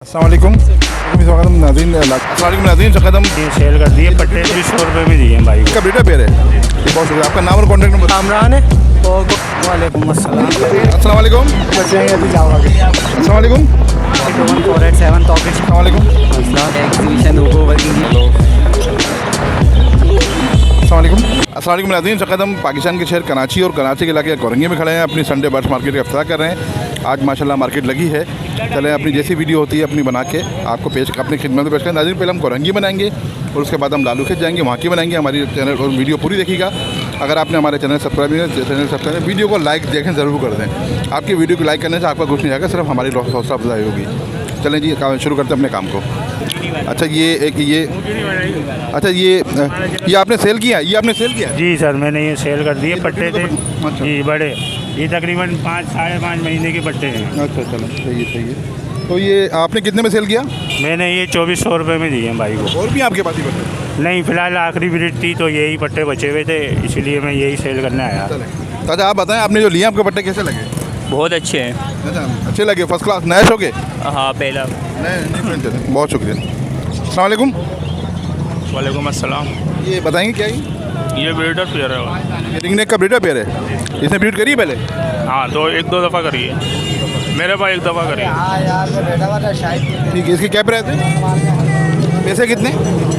अस्सलाम वालेकुम नाज़रीन, कदम सेल कर दिए पट्टे 100 रुपये में दिए भाई का बेटा पेयर है। बहुत शुक्रिया। आपका नाम और कॉन्टैक्ट नंबर? कामरान है। वालेकुम अस्सलाम। अस्सलाम वालेकुम। बचेंगे अभी जाओगे। अस्सलाम वालेकुम। 1487 तौकीर। अस्सलाम वालेकुम। एग्जीबिशन होगो वर्किंग। अस्सलाम वालेकुम। अस्सलाम वालेकुम नाज़रीन, कदम पाकिस्तान के शहर कराची और कराची के इलाके कोरंगी में खड़े हैं। अपनी संडे बर्ड्स मार्केट का इफ्तिताह कर रहे हैं। आज माशाल्लाह मार्केट लगी है। चलें अपनी जैसी वीडियो होती है अपनी बना के आपको पेश अपनी खिदमत में पेश करें। नाज़रीन, पहले हम कोरंगी बनाएंगे और उसके बाद हम लालू खेत जाएंगे, वहाँ की बनाएंगे। हमारी चैनल और वीडियो पूरी देखिएगा। अगर आपने हमारे चैनल सब्सक्राइब वीडियो को लाइक देखें ज़रूर कर दें। आपकी वीडियो को लाइक करने से आपका कुछ नहीं आएगा, सिर्फ हमारी हौसला अफजाई होगी। चलें जी, शुरू करते हैं अपने काम को। अच्छा ये आपने सेल किया? ये आपने सेल किया? जी सर, मैंने ये सेल कर दिए पट्टे थे जी बड़े। ये तकरीबन 5-5.5 महीने के पट्टे हैं। अच्छा, चलो सही है। तो ये आपने कितने में सेल किया? मैंने ये 2400 रुपये में दिए हैं भाई को। और भी आपके पास ही पट्टे? नहीं, फ़िलहाल आखिरी ब्रीड थी तो यही पट्टे बचे हुए थे, इसलिए मैं यही सेल करने आया। अच्छा, आप बताएं आपने जो लिया आपके पट्टे कैसे लगे? बहुत अच्छे हैं। अच्छा, अच्छे लगे, फर्स्ट क्लास, नए शो के? हाँ, पहला। नए। बहुत शुक्रिया। अस्सलाम वालेकुम। वालेकुम अस्सलाम। ये बताएंगे क्या ये ब्रीडर पेयर है। ये रिंगनेक का ब्रीडर पेयर है। इसने ब्रीड करी है पहले? हाँ, तो 1-2 दफ़ा करिए। मेरे पास 1 दफ़ा करिए। ठीक है। इसकी क्या प्राइस है? पैसे कितने?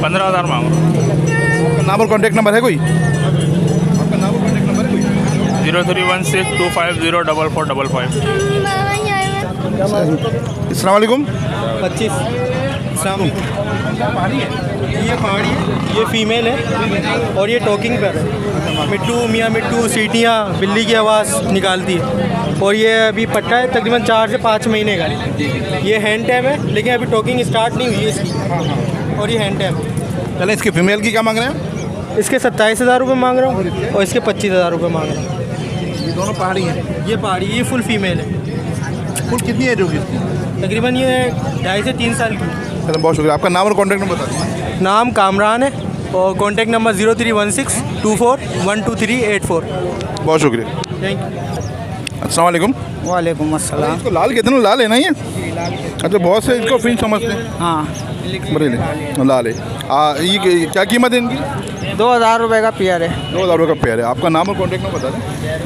15,000 मांग रहा हूँ। आपका नाम और कॉन्टैक्ट नंबर है कोई? आपका नाम और कॉन्टैक्ट नंबर है कोई? 0316250455। अस्सलाम वालेकुम। 25। ये पहाड़ी है, ये फीमेल है और ये टॉकिंग पर है। मिट्टू मियाँ मिट्टू सीटियाँ बिल्ली की आवाज़ निकालती है। और ये अभी पट्टा है तकरीबन 4 से 5 महीने का। ये हैंड टैप है, लेकिन अभी टॉकिंग स्टार्ट नहीं हुई है इसकी। और ये हैंड टैप है। चलें, इसकी फीमेल की क्या मांग रहे हैं? इसके 27,000 रुपये मांग रहा हूँ और इसके 25,000 रुपये मांग रहा हूँ। ये दोनों पहाड़ी हैं? ये पहाड़ी, ये फुल फीमेल है। फुल कितनी है जो कि इसकी? तकरीबन ये 2.5 से 3 साल की। चलो, बहुत शुक्रिया। आपका नाम और कॉन्टैक्ट नंबर बता दीजिए। नाम कामरान है और कॉन्टैक्ट नंबर 0316241238 बहुत शुक्रिया। Thank you. अस्सलाम वालेकुम। वालेकुम अस्सलाम। इसको लाल कहते हैं ना? लाल है ना ये? अच्छा, बहुत से इसको फिंच समझते हैं। हाँ, बरेली लाल है। ये क्या कीमत है इनकी? 2,000 रुपये का पेयर है। 2,000 रुपये का पेयर है। आपका नाम और कॉन्टैक्ट नंबर बता दें।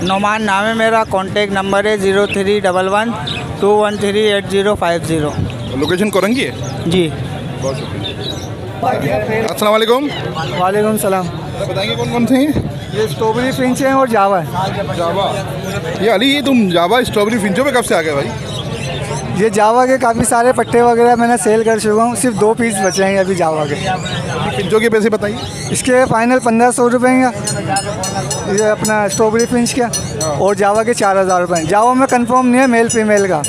नोमान नाम है मेरा। कॉन्टैक्ट नंबर है 0311 2138050। लोकेशन कोरंगी है जी। बहुत शुक्रिया। अस्सलाम वालेकुम। वालेकुम सलाम। बताएंगे कौन कौन से हैं? ये स्ट्रॉबेरी फिंच है और जावा है। जावा। ये अली, ये तुम जावा स्ट्रॉबेरी फिंचों पे कब से आ गए भाई? ये जावा के काफ़ी सारे पट्टे वगैरह मैंने सेल कर चुका हूँ। सिर्फ 2 पीस बचे हैं अभी जावा के। फिंचों के पैसे बताइए। इसके फाइनल 1,500 रुपये का, ये अपना स्ट्रॉबेरी फिंच का। और जावा के 4,000 रुपये। जावा में कंफर्म नहीं है मेल फीमेल का।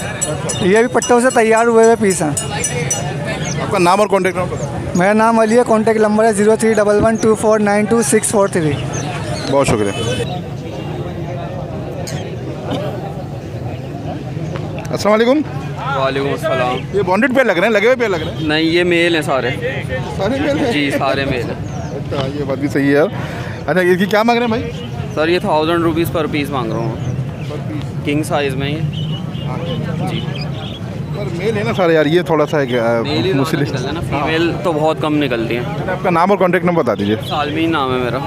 ये भी पट्टों से तैयार हुए हुए पीस हैं। आपका नाम और कॉन्टैक्ट नंबर बताइए। मेरा नाम अली है। कॉन्टैक्ट नंबर है 031124922643। बहुत शुक्रिया। अस्सलाम वालेकुम। वालेकुम अस्सलाम। ये बॉन्डेड पेयर लग रहे हैं, लगे हुए पेयर लग रहे हैं? नहीं, ये मेल हैं सारे। सारे मेल हैं? जी, सारे मेल हैं। अच्छा, ये बात भी सही है। अच्छा, इसकी क्या मांग रहे हैं भाई? सर, ये 1000 रुपीज़ पर पीस मांग रहा हूँ। किंग साइज़ में ये। जी, पर मेल है ना सारे यार, ये थोड़ा सा मेल ही मुश्किल निकलता है ना, फीमेल तो बहुत कम निकलती हैं। आपका नाम और कॉन्टैक्ट नंबर बता दीजिए। सालमी नाम है मेरा।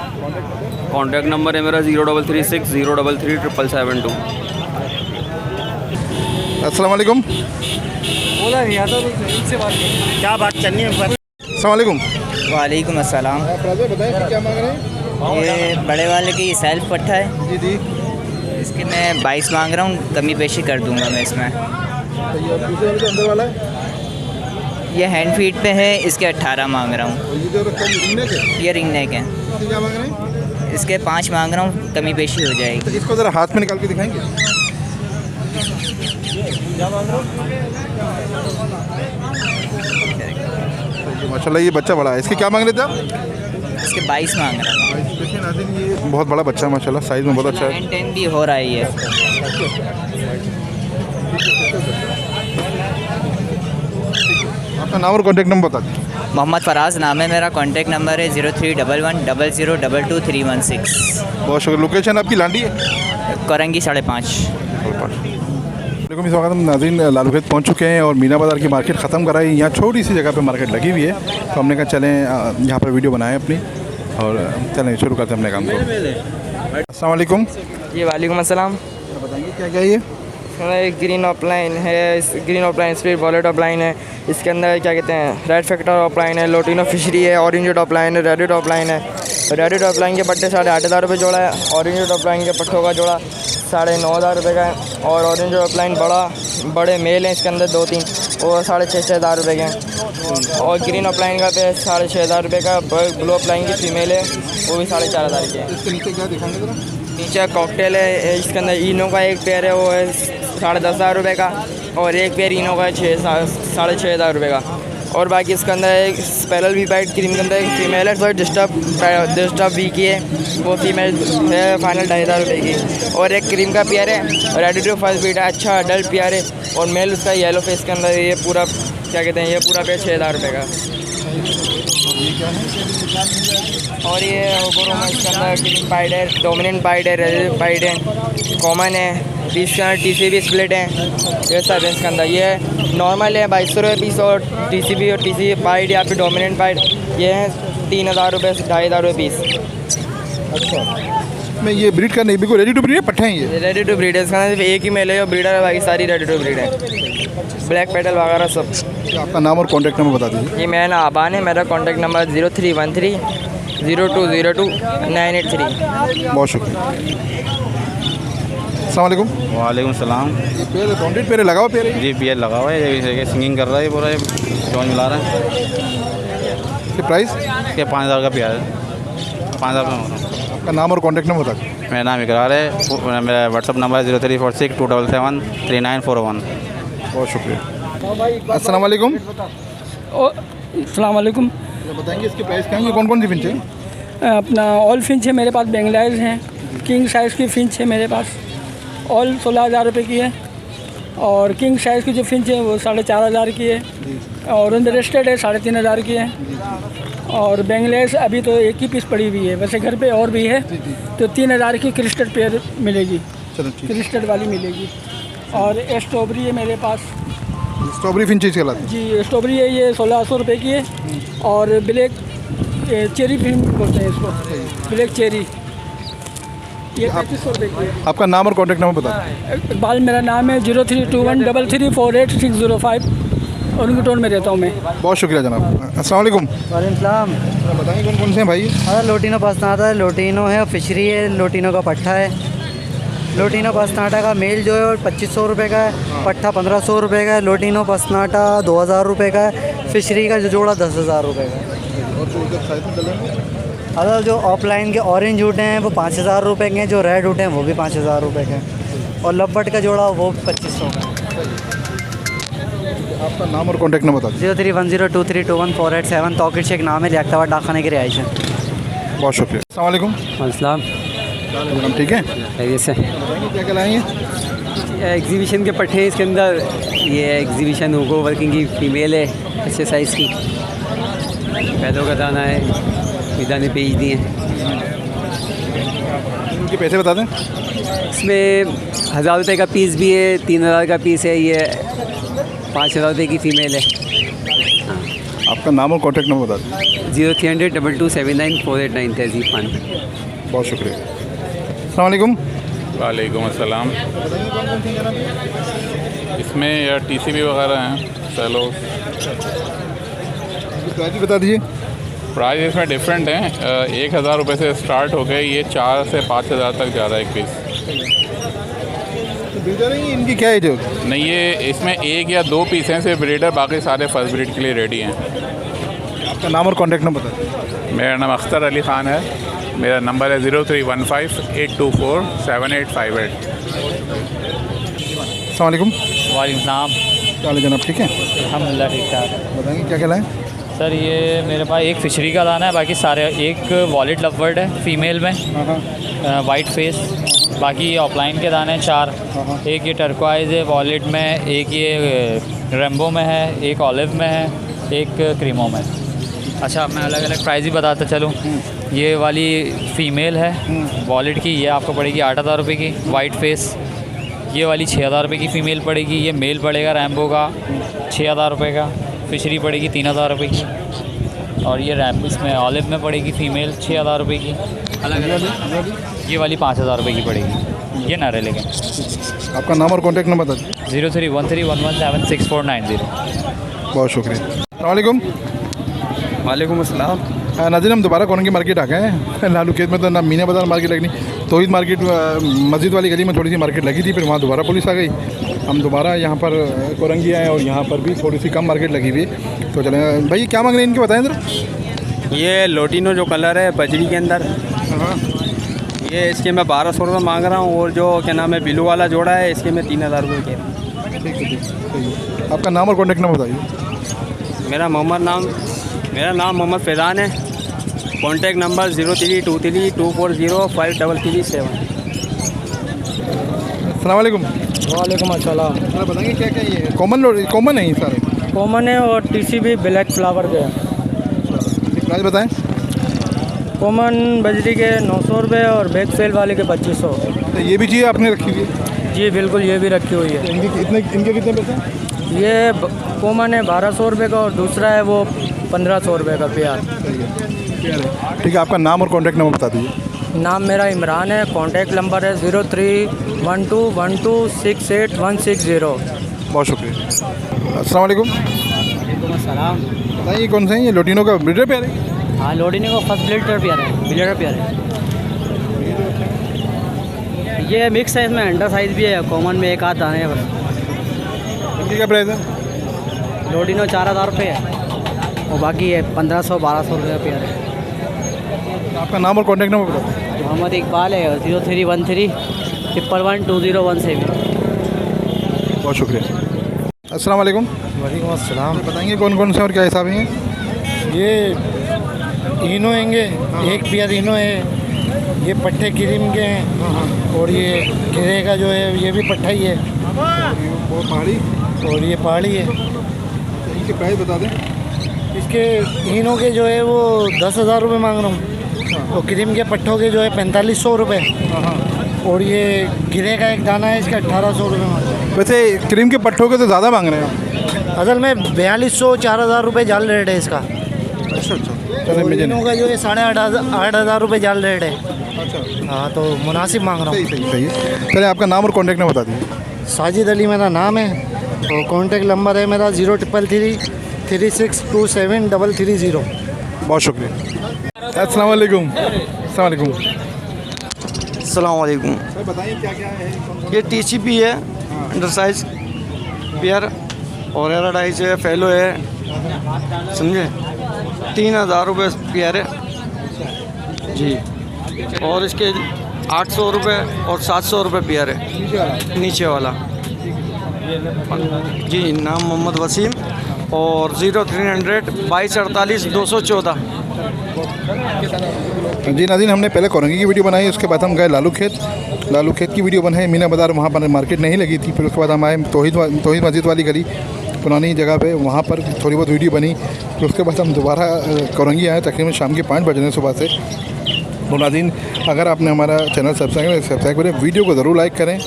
कॉन्टैक्ट नंबर है मेरा 0336 033 772। अस्सलाम वालेकुम। बोला नहीं आता तो से बात क्या बात करनी है? अस्सलाम वालेकुम। वालेकुम अस्सलाम। बताएं क्या मांग रहे हैं? ये बड़े वाले की सेल्फ पट्टा है। जी जी। इसके मैं 22 मांग रहा हूँ, कमी पेशी कर दूंगा मैं इसमें। ये दूसरे वाले जो अंदर वाला है? ये हैंड फीड पे है, इसके 18 मांग रहा हूँ। ये जो रखा है रिंग नेक है? ये रिंग नेक है। इसके क्या मांग रहे हैं? इसके 5 मांग रहा हूँ, कमी पेशी हो जाएगी। तो इसको ज़रा हाथ में निकाल के दिखाएंगे? माशाल्लाह, ये बच्चा बड़ा है। इसके क्या मांग रहे थे आप? इसके 22 मांग रहा हूँ। देखिए नाज़रीन, ये बहुत बड़ा बच्चा है माशाल्लाह, साइज़ में बहुत अच्छा है। 9-10 भी हो रहा है ये। आपका नाम और कॉन्टैक्ट नंबर बता दीजिए। मोहम्मद फराज नाम है मेरा। कॉन्टैक्ट नंबर है 031100222316। बहुत शुक्रिया। लोकेशन आपकी लांडी है? कोरंगी 5.5। वालेकुम, इस वक्त हम नाज़रीन लालूखेत पहुँच चुके हैं और मीना बाज़ार की मार्केट ख़त्म कराई। यहाँ छोटी सी जगह पे मार्केट लगी हुई है, तो हमने कहा चलें यहाँ पर वीडियो बनाएं अपनी और चलें शुरू करते हैं अपने काम को। अस्सलाम वालेकुम। जी वालेकुम अस्सलाम। बताएंगे क्या क्या ये? एक ग्रीन ऑफलाइन है, green offline speed wallet offline है। इसके अंदर क्या कहते हैं, रेड फैक्टर ऑफलाइन है, लोटिनो फिशरी है, ऑरेंज ऑफलाइन है, रेडिट ऑफलाइन है। रेडिट ऑफलाइन के पट्टे 8,500 रुपये जोड़ा है, ऑरेंज ऑफलाइन के पट्टों का जोड़ा 9,500 रुपये का है। और ऑरेंज ऑफलाइन बड़े मेल हैं इसके अंदर 2-3, वो 6,500 रुपये के हैं। और ग्रीन ऑफलाइन का पे 6,500 रुपये का। ब्लू ऑफलाइन की फीमेल है, वो भी 4,500 की है। इसके नीचे क्या दिखाएंगे ज़रा? नीचे कॉकटेल है, इसके अंदर इनो का एक पेयर है, वो है 10,500 रुपये का। और एक पेयर इनो का 6,500 रुपये का। और बाकी इसके अंदर एक स्पेरल वी वाइट क्रीम के अंदर एक फीमेल है, थोड़ी डिस्टर्ब वी की है, वो फीमेल है फाइनल 2,500 रुपये की। और एक क्रीम का पेयर है, रेडी टू फर्स्ट बीट है, अच्छा अडल्ट पेयर है। और मेल उसका येलो फेस के अंदर ये पूरा क्या कहते हैं, ये पूरा पेयर 6,000 रुपये का। और ये ओगोरोमा इसके अंदर क्रीम पाइड है, डोमिनेंट पाइड है, रेड पाइड है, कॉमन है, पीस के अंदर TCB स्प्लिट है। ये सब है इसके अंदर। ये नॉर्मल है 2,200 रुपये पीस, और TCB और TCB पाइड या फिर डोमिनेंट पाइड ये है 3,000 रुपये से 2,500 रुपये पीस। अच्छा, मैं ये ब्रीड का नहीं, बिल्कुल रेडी टू ब्रीड है, पट्टे हैं ये? रेडी टू ब्रीड है, इसका सिर्फ एक ही मेल है और ब्रीडर है, बाकी सारी रेडी टू ब्रीड है, ब्लैक पेटल वगैरह सब। आपका नाम और कॉन्टैक्ट नंबर बता दीजिए। ये मेरा नाम आबान है, मेरा कॉन्टैक्ट नंबर 0313 0202 983। बहुत शुक्रिया। अस्सलाम वालेकुम। वालेकुम सलाम। ये पेड़ कॉन्टेक्ट पेड़ लगा हुआ पेड़ है? जी पेड़ लगा हुआ है, ये सिंगिंग कर रहा है, पूरा जॉन मिला रहा है। इसके प्राइस? ये 5,000 का पेड़ है, 5,000 का हो रहा है। आपका नाम और कॉन्टैक्ट नंबर बता दीजिए। मेरा नाम इकरार है, मेरा व्हाट्सअप नंबर है 0346 277 3941। बहुत शुक्रिया। अस्सलाम वालेकुम। अस्सलाम वालेकुम। बताएंगे इसके प्राइस क्या है? कौन कौन सी फिंच है? अपना ऑल फिंच है मेरे पास, बेंगलाइज हैं, किंग साइज़ की फिंच है मेरे पास, ऑल 16,000 रुपये की है। और किंग साइज़ की जो फिंच है वो 4,500 की है। ऑरेंज रेस्टेड है 3,500 की है। और बेंगलाइज अभी तो एक ही पीस पड़ी हुई है, वैसे घर पे और भी है, तो 3,000 की क्रिस्टल पेयर मिलेगी, क्रिस्टल वाली मिलेगी। और स्ट्रॉबेरी है मेरे पास, स्ट्रॉबेरी फिंचेस कहलाते हैं जी। स्ट्रॉबेरी है, ये 1,600 रुपये की है। और ब्लैक चेरी फिल्म बोलते हैं इसको, ब्लैक चेरी, ये 3,500 रुपये की है। आपका नाम और कॉन्टैक्ट नंबर बता दें। इकबाल मेरा नाम है, 0321 3348 और रिंगटोन में रहता हूँ मैं। बहुत शुक्रिया जनाब। अस्सलाम वालेकुम। वालेकुम। बताएंगे कौन कौन से हैं भाई? लोटिनो पसनाटा है, लोटिनो है, फिशरी है, लोटिनो का पट्टा है। लोटिनो पसनाटा का मेल जो है 2,500 रुपये का है, पट्टा 1,500 रुपये का है। लोटिनो पसनाटा 2,000 रुपये का है। फिशरी का जो जोड़ा 10,000 रुपये का है। अगर जो ऑफलाइन के ऑरेंज जूटे हैं वो 5,000 रुपये के हैं, जो रेड जूटे हैं वो भी 5,000 रुपये के हैं। और लब्बट का जोड़ा वो 2,500 का है। आपका नाम और कॉन्टैक्ट नंबर बता दीजिए। 0310232148 तौकीर शेख नाम है, लियाकताबाद डाकखाने की रिहाइश है। बहुत शुक्रिया। अस्सलाम वालेकुम। अस्सलाम। ठीक है, खैरियत से। बताएंगे क्या क्या लाए हैं? एग्जीबिशन के पट्टे हैं इसके अंदर। ये एग्जीबिशन होगो वर्किंग की फ़ीमेल है, अच्छे साइज़ की, पैदों का दाना है, मैदान पेज दिए हैं। उनके पैसे बता दें। इसमें 1,000 रुपये का पीस भी है, 3,000 का पीस है, ये 5,000 रुपये की फ़ीमेल है। आपका नाम और कॉन्टैक्ट नंबर बता दें। 0300 22 79 489 तहजीब खान। बहुत शुक्रिया। अस्सलाम वालेकुम। वालेकुम अस्सलाम। इसमें या TCB वगैरह हैं, चलो प्राइस बता दीजिए। प्राइस इसमें डिफरेंट हैं, 1,000 रुपये से स्टार्ट हो गए, ये 4 से 5,000 तक जा रहा है एक पीस। ब्रीडर है इनकी क्या एज है? नहीं, ये इसमें 1 या 2 पीस हैं सिर्फ ब्रीडर, बाकी सारे फर्स्ट ब्रीड के लिए रेडी हैं। आपका नाम और कॉन्टैक्ट नंबर बता दीजिए। मेरा नाम अख्तर अली ख़ान है, मेरा नंबर है 0315 824 7858। अस्सलाम वालेकुम। वालेकुम सलाम। क्या हाल है जनाब, ठीक है? अल्हम्दुलिल्लाह ठीक ठाक। बताएंगे क्या क्या लाएँ? सर ये मेरे पास एक फिशरी का दाना है, बाकी सारे, एक वॉलेट लववर्ड है फीमेल में, वाइट फेस, बाकी ये ऑफलाइन के दाने हैं 4, एक ये टर्कवाइज है वॉलेट में, एक ये रेम्बो में है, एक ऑलिव में है, एक क्रीमो में। अच्छा, मैं अलग अलग प्राइस ही बताता चलूँ। ये वाली फ़ीमेल है वॉलेट की, ये आपको पड़ेगी 8,000 रुपये की, वाइट फेस। ये वाली 6,000 रुपये की फ़ीमेल पड़ेगी। ये मेल पड़ेगा रैम्बो का 6,000 रुपये का। फिशरी पड़ेगी 3,000 रुपये की। और ये रैम्बो इसमें ऑलिव में पड़ेगी फ़ीमेल 6,000 रुपये की। अलग अलग ये वाली 5,000 रुपये की पड़ेगी। ये नारे लेकिन आपका नाम और कॉन्टैक्ट नंबर बता दीजिए। 0313117640। बहुत शुक्रिया। अस्सलाम वालेकुम। वालेकुम अस्सलाम। नाज़रीन, हम दोबारा कोरंगी मार्केट आ गए हैं। लालू खेत में तो ना मीना बाज़ार मार्केट लगनी, तौहीद मार्केट मस्जिद वाली गली में थोड़ी सी मार्केट लगी थी, फिर वहाँ दोबारा पुलिस आ गई। हम दोबारा यहाँ पर कोरंगी आए और यहाँ पर भी थोड़ी सी कम मार्केट लगी हुई है। तो चले भाई, क्या मांग रहे हैं इनके, बताएं ज़रा। ये लोटिनो जो कलर है बजरी के अंदर, ये इसके मैं 1200 रुपये मांग रहा हूँ। और जो क्या नाम है ब्लू वाला जोड़ा है, इसके मैं 3,000 रुपये के। आपका नाम और कॉन्टैक्ट नंबर बताइए। मेरा नाम मोहम्मद फैज़ान है। Contact number 032324053337। अस्सलाम वालेकुम। वालेकुम अस्सलाम। सर बताएंगे क्या क्या ये कॉमन है ये सारे? कॉमन है और टीसी भी ब्लैक फ्लावर के हैं। प्राइस बताएं। कॉमन बजरी के 900 रुपये और बैक सेल वाले के 2500। तो ये भी चीज़ आपने रखी हुई है? जी बिल्कुल, ये भी रखी हुई है। इनके कितने पैसे? ये कॉमन है 1200 रुपये का और दूसरा है वो 1500 रुपये का पेयर। ठीक है, आपका नाम और कॉन्टैक्ट नंबर बता दीजिए। नाम मेरा इमरान है। कॉन्टैक्ट नंबर है 0312126816 बहुत शुक्रिया। अस्सलाम वालेकुम। अस्सलाम। बताइए कौन से हैं ये? लोटिनो का ब्रीडर पेयर है? हाँ, लोडिनो का फर्स्ट ब्लीडर पेयर है। ये मिक्स साइज़ में अंडर साइज़ भी है, कॉमन में एक आध दाने हैं बस। इनकी क्या प्राइस है? लोडिनो 4,000 रुपये है और बाकी ये 1500-1200 रुपये पेयर है। आपका नाम और कॉन्टैक्ट नंबर बता दीजिए। मोहम्मद इकबाल है 0313112017। बहुत शुक्रिया। अस्सलाम वालेकुम। वालेकुम अस्सलाम। बताएंगे कौन कौन से और क्या हिसाब हैं? ये इनो हैंगे, एक पेयर इनो है। ये पट्टे क्रीम के हैं और ये घेरे का जो है ये भी पट्टा ही है। वो पहाड़ी और ये पहाड़ी है। इनके प्राइस बता दें। इसके इनो के जो है वो 10,000 रुपये मांग रहा हूँ और क्रीम के पट्टों के जो है 4500 रुपये। और ये गिरे का एक दाना है, इसका 1800 रुपये मांग रहा हूँ। वैसे क्रीम के पट्टों के तो ज़्यादा मांग रहे हैं आप। असल में 4200-4,000 रुपये जाल रेट है इसका। अच्छा। और इनो का जो है 8,500 रुपये जाल रेट है। अच्छा। हाँ, तो मुनासिब मांग रहा हूँ। सही है। चलिए, आपका नाम और कॉन्टैक्ट नंबर बता दीजिए। साजिद अली मेरा नाम है और कॉन्टैक्ट नंबर है मेरा 0333362730। बहुत शुक्रिया। अस्सलाम वालेकुम। अस्सलाम वालेकुम। अस्सलाम वालेकुम। सर बताइए क्या क्या है? ये TCP है, अंडर साइज पेयर और एराडाइज है, फेलो है, समझे। 3,000 रुपये पेयर है जी। और इसके 800 रुपये और 700 रुपये पेयर है नीचे वाला। जी, नाम मोहम्मद वसीम और 0300 2248 214। जी नाज़रीन, हमने पहले कोरंगी की वीडियो बनाई, उसके बाद हम गए लालू खेत की वीडियो बनाई। मीना बाज़ार वहाँ पर मार्केट नहीं लगी थी। फिर उसके बाद हम आए तौहीद मस्जिद वाली गली, पुरानी जगह पे, वहाँ पर थोड़ी बहुत वीडियो बनी। फिर उसके बाद हम दोबारा कोरंगी आए, तकरीबन शाम के 5 बज रहे हैं सुबह से। तो नाज़रीन, अगर आपने हमारा चैनल सब्सक्राइब करें, वीडियो को ज़रूर लाइक करें।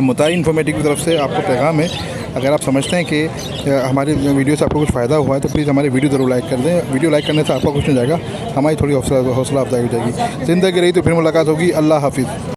मुताई इन्फॉर्मेटिव की तरफ से आपको पैगाम है, अगर आप समझते हैं कि हमारी वीडियो से आपको कुछ फ़ायदा हुआ है तो प्लीज़ हमारी वीडियो ज़रूर लाइक कर दें। वीडियो लाइक करने से आपका कुछ नहीं जाएगा, हमारी थोड़ी हौसला अफजाई हो जाएगी। ज़िंदगी रही तो फिर मुलाकात होगी। अल्लाह हाफिज़।